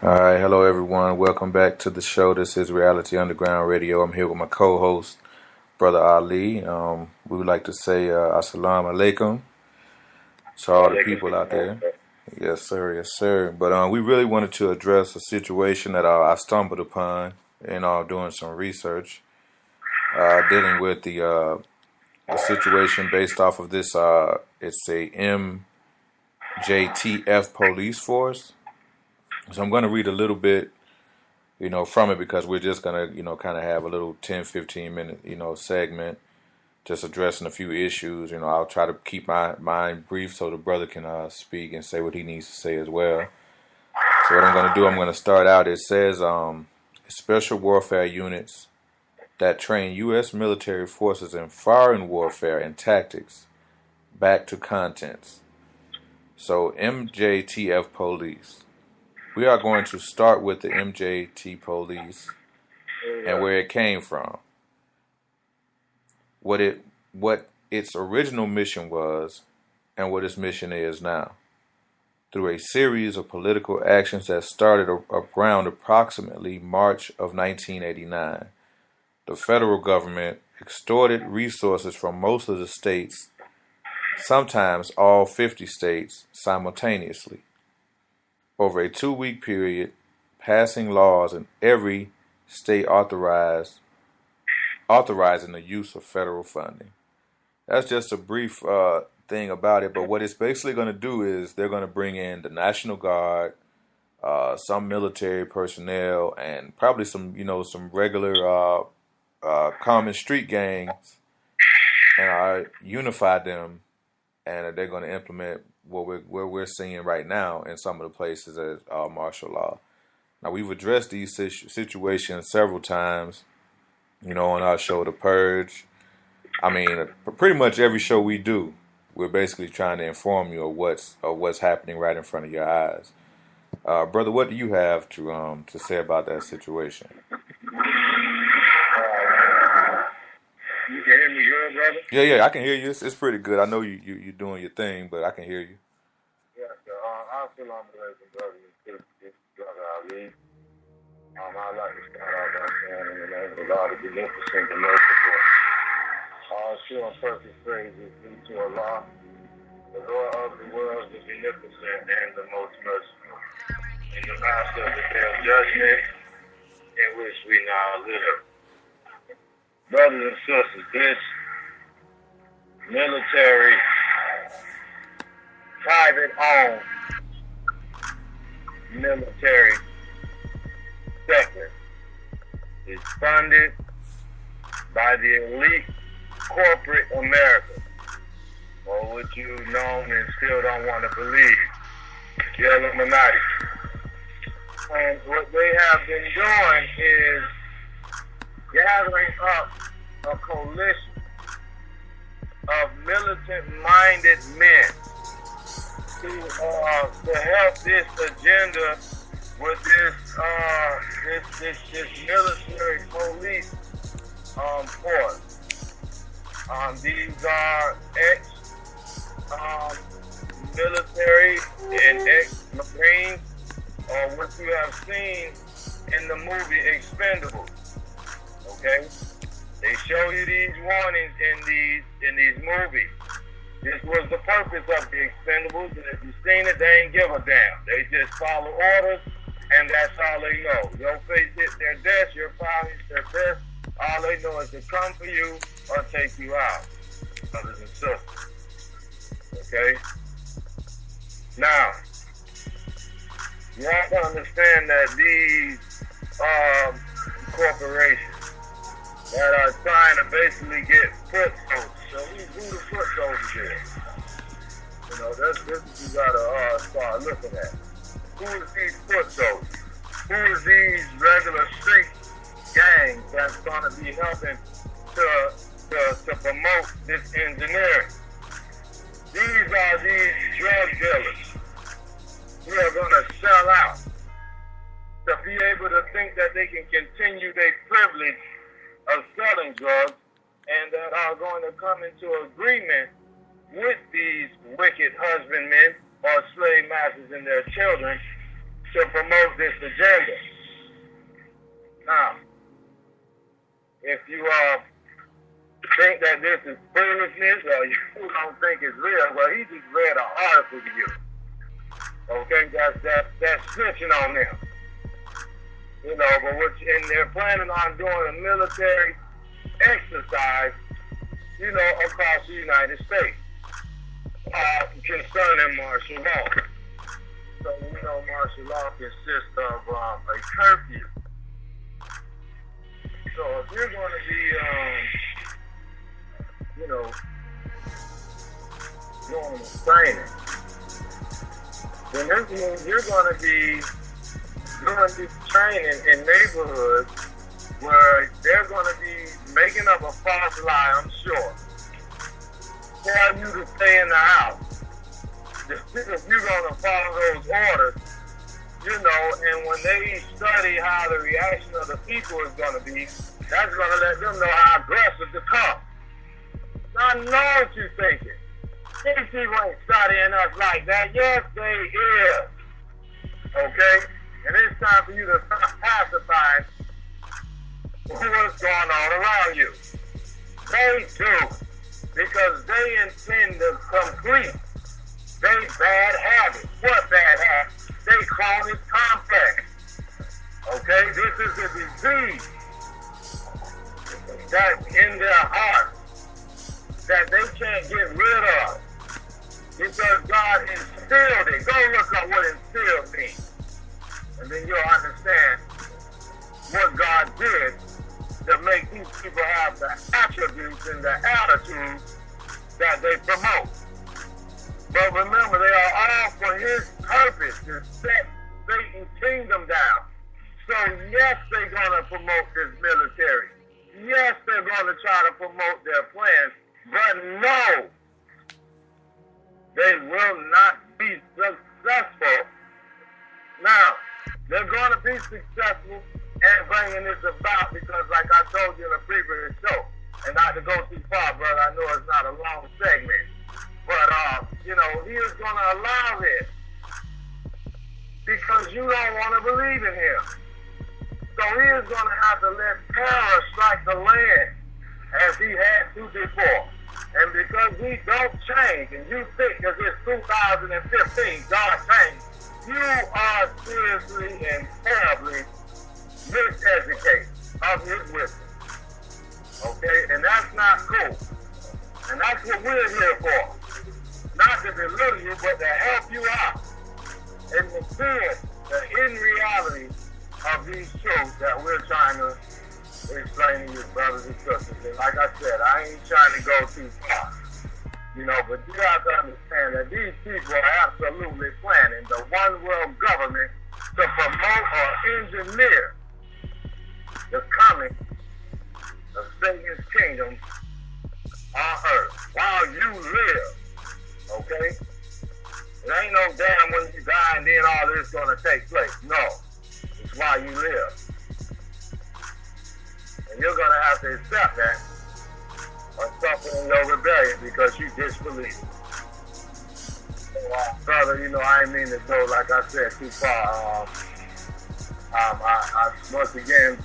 All right, hello everyone. Welcome back to the show. This is Reality Underground Radio. I'm here with my co-host, Brother Ali. We would like to say Assalamu alaikum to all the people out there. Yes, sir. Yes, sir. But we really wanted to address a situation that I stumbled upon in doing some research, dealing with the situation based off of this. It's a MJTF police force. So I'm going to read a little bit, from it because we're just going to, kind of have a little 10, 15 minute, segment just addressing a few issues. I'll try to keep my mind brief so the brother can speak and say what he needs to say as well. So what I'm going to do, I'm going to start out. It says special warfare units that train U.S. military forces in foreign warfare and tactics. Back to contents. So MJTF police. We are going to start with the MJT police and where it came from. What its original mission was and what its mission is now. Through a series of political actions that started around approximately March of 1989, the federal government extorted resources from most of the states, sometimes all 50 states, simultaneously. Over a 2-week period, passing laws in every state authorizing the use of federal funding. That's just a brief thing about it, but what it's basically going to do is they're going to bring in the National Guard, some military personnel, and probably some regular common street gangs, and unify them, and they're going to implement what we're seeing right now in some of the places as martial law. Now, we've addressed these situations several times, on our show, The Purge. I mean, pretty much every show we do, we're basically trying to inform you of what's happening right in front of your eyes. Brother, what do you have to say about that situation? You can hear me good, brother? Yeah, I can hear you. It's pretty good. I know you're doing your thing, but I can hear you. Yeah, so Assalamu alaikum, brother. This brother Ali. I'd like to start out by saying in the name of Allah, the beneficent, the merciful. All true and perfect praise is due to Allah, the Lord of the world, the beneficent and the most merciful. In the master of the day of judgment, in which we now live. Brothers and sisters, this military, private-owned military sector is funded by the elite corporate America, or what you know and still don't want to believe, the Illuminati. And what they have been doing is gathering up a coalition of militant-minded men to help this agenda with this military police force. These are ex-military and ex-Marines, what you have seen in the movie Expendables. Okay, they show you these warnings in these movies. This was the purpose of the Expendables, and if you've seen it, they ain't give a damn. They just follow orders, and that's all they know. Your face hit their desk, your file hits their desk. All they know is to come for you or take you out, brothers and sisters. Okay. Now, you have to understand that these corporations that are trying to basically get foot soldiers. So who the foot soldiers is? That's what you gotta start looking at. Who is these foot soldiers? Who is these regular street gangs that's gonna be helping to promote this engineering? These are these drug dealers who are gonna sell out to be able to think that they can continue their privilege of selling drugs, and that are going to come into agreement with these wicked husbandmen or slave masters and their children to promote this agenda. Now, if you think that this is foolishness or you don't think it's real, well, he just read an article to you. Okay, that's snitching on them. You know, but and they're planning on doing a military exercise, you know, across the United States concerning martial law. So, you know, martial law consists of a curfew. So if you're going to be, you know, doing training, then this means you're going to be doing this training in neighborhoods where they're going to be making up a false lie, I'm sure. Tell you to stay in the house. If you're going to follow those orders, you know, and when they study how the reaction of the people is going to be, that's going to let them know how aggressive to come. Now, I know what you're thinking. These people ain't studying us like that. Yes, they is. Okay? And it's time for you to stop pacifying what's going on around you. They do. Because they intend to complete their bad habits. What bad habits? They call it complex. Okay? This is a disease that's in their heart that they can't get rid of. Because God instilled it. Go look up what instilled means. And then you'll understand what God did to make these people have the attributes and the attitudes that they promote. But remember, they are all for his purpose, to set Satan's kingdom down. So yes, they're going to promote this military. Yes, they're going to try to promote their plans. But no, they will not be successful. Now, they're going to be successful in bringing this about because, like I told you in a previous show, and not to go too far, brother, I know it's not a long segment, but, you know, he is going to allow this because you don't want to believe in him. So he is going to have to let terror strike the land as he had to before. And because we don't change, and you think because it's 2015, God changed, you are seriously and terribly miseducated of his wisdom. Okay? And that's not cool. And that's what we're here for. Not to belittle you, but to help you out. And to see the hidden reality of these truths that we're trying to explain to you, brothers and sisters. And like I said, I ain't trying to go too far. You know, but you have to understand that these people are absolutely planning the one world government to promote or engineer the coming of Satan's kingdom on earth while you live. Okay? It ain't no damn when you die and then all this is going to take place. No. It's while you live. And you're going to have to accept that or suffer in your rebellion because you disbelieve. So, brother, you know, I ain't mean to go, like I said, too far. I once again,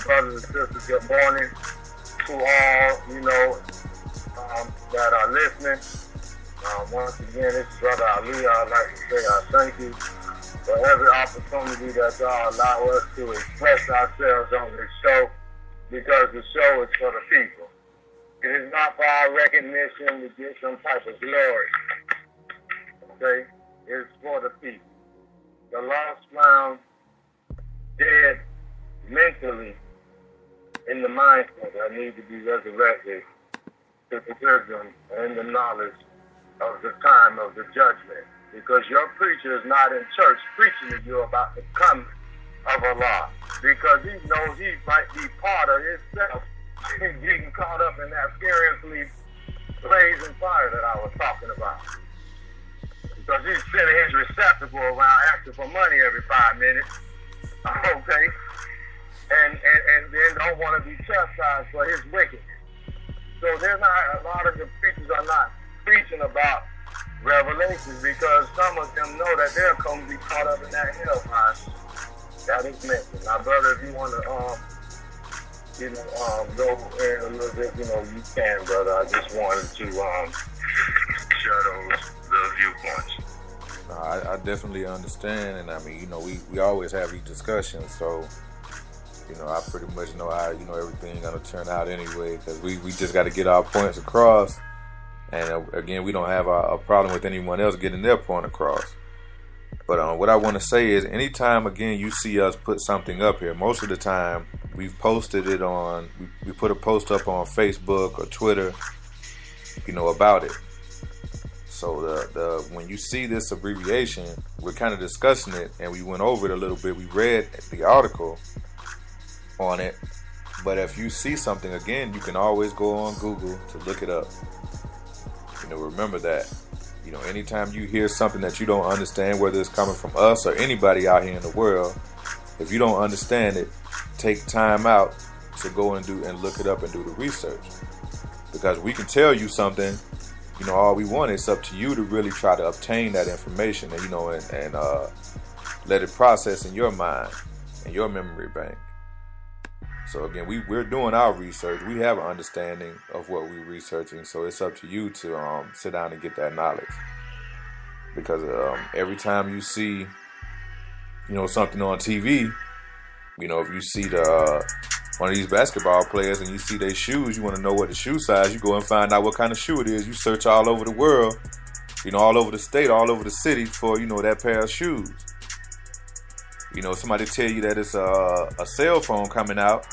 brothers and sisters, good morning to all, you know, that are listening. Once again, this is Brother Ali. I'd like to say thank you for every opportunity that y'all allow us to express ourselves on this show, because the show is for the people. It is not for our recognition to get some type of glory. Okay? It's for the people. The lost found dead mentally in the mindset that need to be resurrected to the wisdom and the knowledge of the time of the judgment. Because your preacher is not in church preaching to you about the coming of Allah. Because he knows he might be part of himself getting caught up in that furiously blazing fire that I was talking about. Because he's sending his receptacle around asking for money every 5 minutes. Okay? And then don't want to be chastised for his wickedness. So there's not, a lot of the preachers are not preaching about revelations, because some of them know that they're going to be caught up in that hellfire that is mentioned. Now, brother, if you want to, go in a little bit, you can, brother. I just wanted to share those viewpoints. I definitely understand, and I mean, we always have these discussions, so I pretty much know how everything gonna turn out anyway, because we just got to get our points across, and again, we don't have a problem with anyone else getting their point across. But what I want to say is, anytime again you see us put something up here, most of the time we've posted it on, we put a post up on Facebook or Twitter, about it. So the when you see this abbreviation, we're kind of discussing it, and we went over it a little bit. We read the article on it, but if you see something again, you can always go on Google to look it up. Remember that. Anytime you hear something that you don't understand, whether it's coming from us or anybody out here in the world, if you don't understand it, take time out to go and look it up and do the research, because we can tell you something. All we want is up to you to really try to obtain that information, and let it process in your mind and your memory bank. So again, we're doing our research. We have an understanding of what we're researching. So it's up to you to sit down and get that knowledge. Because every time you see, something on TV, if you see one of these basketball players and you see their shoes, you want to know what the shoe size, you go and find out what kind of shoe it is. You search all over the world, all over the state, all over the city for, that pair of shoes. Somebody tell you that it's a cell phone coming out,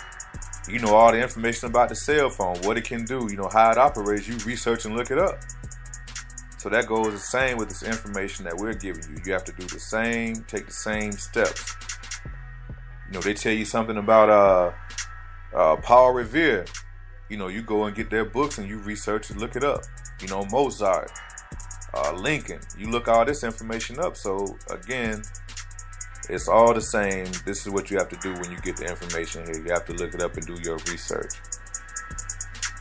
all the information about the cell phone, what it can do, how it operates, you research and look it up. So that goes the same with this information that we're giving you. You have to do the same, take the same steps. They tell you something about Paul Revere, you go and get their books and you research and look it up. Mozart, Lincoln, you look all this information up. So again, it's all the same. This is what you have to do when you get the information here. You have to look it up and do your research.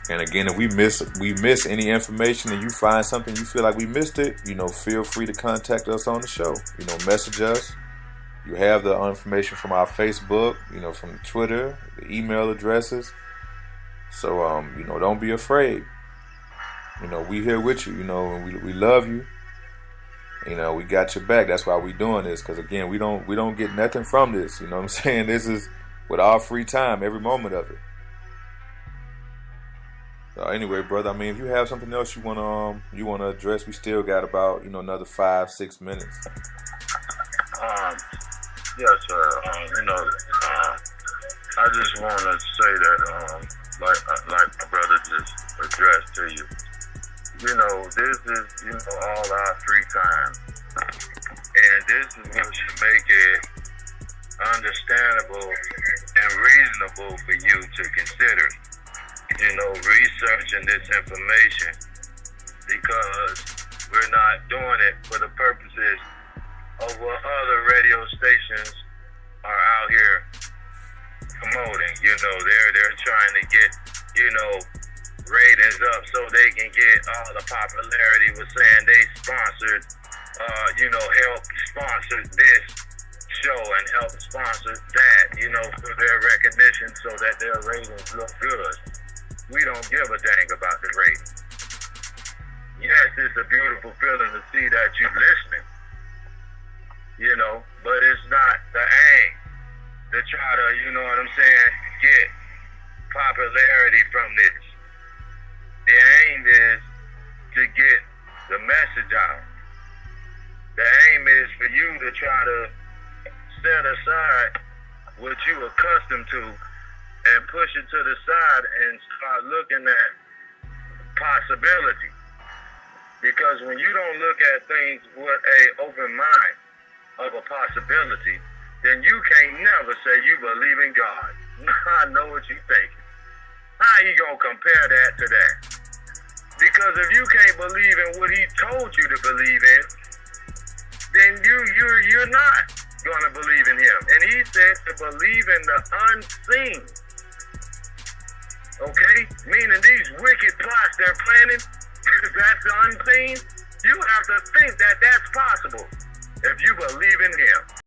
And again, if we miss any information and you find something you feel like we missed it, feel free to contact us on the show. Message us. You have the information from our Facebook, from Twitter, the email addresses. So, don't be afraid. We here with you, and we love you. We got your back. That's why we doing this. Because again, we don't get nothing from this. You know what I'm saying? This is with our free time, every moment of it. So anyway, brother, I mean, if you have something else you wanna address, we still got about another 5-6 minutes. Yes, sir. I just want to say that, like my brother just addressed to you, this is, all our free time. And this is what should make it understandable and reasonable for you to consider, researching this information, because we're not doing it for the purposes of what other radio stations are out here promoting. They're trying to get, ratings up so they can get all the popularity with saying they sponsored, help sponsor this show and help sponsor that, for their recognition so that their ratings look good. We don't give a dang about the ratings. Yes, it's a beautiful feeling to see that you're listening, but it's not the aim to try to, get popularity from this. The aim is to get the message out. The aim is for you to try to set aside what you're accustomed to and push it to the side and start looking at possibility. Because when you don't look at things with an open mind of a possibility, then you can't never say you believe in God. I know what you're thinking. How you gonna compare that to that? Because if you can't believe in what he told you to believe in, then you're not gonna believe in him. And he said to believe in the unseen. Okay? Meaning these wicked plots they're planning, that's the unseen. You have to think that that's possible if you believe in him.